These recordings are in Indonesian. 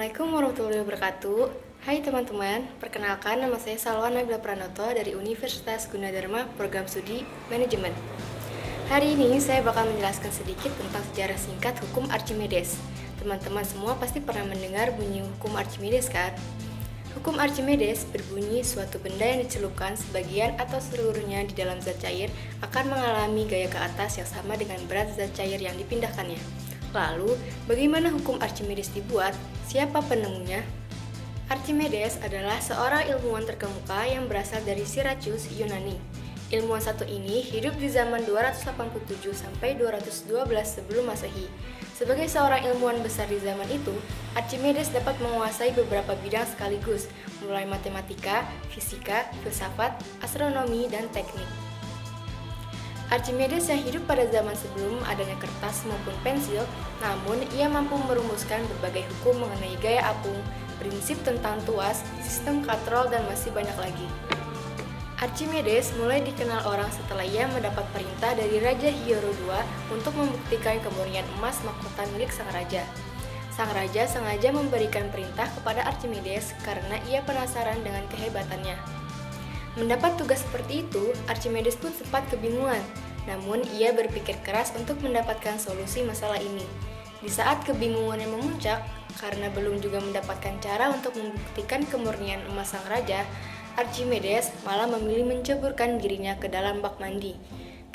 Assalamualaikum warahmatullahi wabarakatuh. Hai teman-teman, perkenalkan nama saya Salwa Nabila Pranoto dari Universitas Gunadarma Program Studi Manajemen. Hari ini saya bakal menjelaskan sedikit tentang sejarah singkat hukum Archimedes. Teman-teman semua pasti pernah mendengar bunyi hukum Archimedes kan? Hukum Archimedes berbunyi suatu benda yang dicelupkan sebagian atau seluruhnya di dalam zat cair akan mengalami gaya ke atas yang sama dengan berat zat cair yang dipindahkannya. Lalu, bagaimana hukum Archimedes dibuat? Siapa penemunya? Archimedes adalah seorang ilmuwan terkemuka yang berasal dari Syracuse, Yunani. Ilmuwan satu ini hidup di zaman 287 sampai 212 sebelum Masehi. Sebagai seorang ilmuwan besar di zaman itu, Archimedes dapat menguasai beberapa bidang sekaligus, mulai matematika, fisika, filsafat, astronomi, dan teknik. Archimedes yang hidup pada zaman sebelum adanya kertas maupun pensil, namun ia mampu merumuskan berbagai hukum mengenai gaya apung, prinsip tentang tuas, sistem katrol, dan masih banyak lagi. Archimedes mulai dikenal orang setelah ia mendapat perintah dari Raja Hiero II untuk membuktikan kemurnian emas mahkota milik sang raja. Sang raja sengaja memberikan perintah kepada Archimedes karena ia penasaran dengan kehebatannya. Mendapat tugas seperti itu, Archimedes pun sempat kebingungan, namun ia berpikir keras untuk mendapatkan solusi masalah ini. Di saat kebingungannya memuncak, karena belum juga mendapatkan cara untuk membuktikan kemurnian emas sang raja, Archimedes malah memilih menceburkan dirinya ke dalam bak mandi.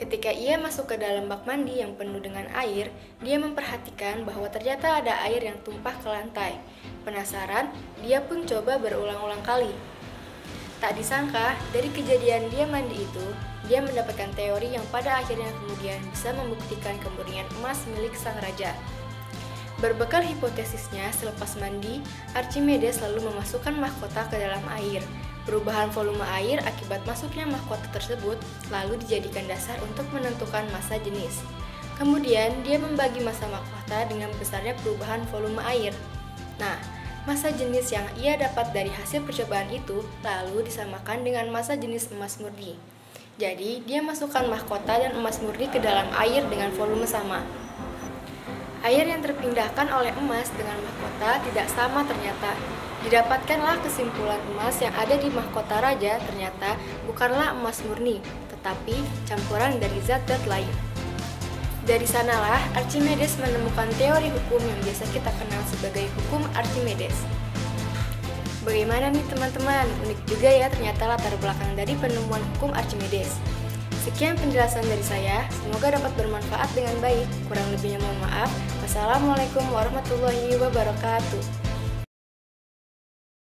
Ketika ia masuk ke dalam bak mandi yang penuh dengan air, dia memperhatikan bahwa ternyata ada air yang tumpah ke lantai. Penasaran, dia pun coba berulang-ulang kali. Tak disangka, dari kejadian dia mandi itu, dia mendapatkan teori yang pada akhirnya kemudian bisa membuktikan kemurnian emas milik sang raja. Berbekal hipotesisnya, selepas mandi, Archimedes lalu memasukkan mahkota ke dalam air. Perubahan volume air akibat masuknya mahkota tersebut lalu dijadikan dasar untuk menentukan massa jenis. Kemudian, dia membagi massa mahkota dengan besarnya perubahan volume air. Nah, massa jenis yang ia dapat dari hasil percobaan itu lalu disamakan dengan massa jenis emas murni. Jadi, dia masukkan mahkota dan emas murni ke dalam air dengan volume sama. Air yang terpindahkan oleh emas dengan mahkota tidak sama ternyata. Didapatkanlah kesimpulan emas yang ada di mahkota raja ternyata bukanlah emas murni, tetapi campuran dari zat-zat lain. Dari sanalah Archimedes menemukan teori hukum yang biasa kita kenal sebagai hukum Archimedes. Bagaimana nih teman-teman? Unik juga ya ternyata latar belakang dari penemuan hukum Archimedes. Sekian penjelasan dari saya, semoga dapat bermanfaat dengan baik. Kurang lebihnya mohon maaf. Wassalamualaikum warahmatullahi wabarakatuh.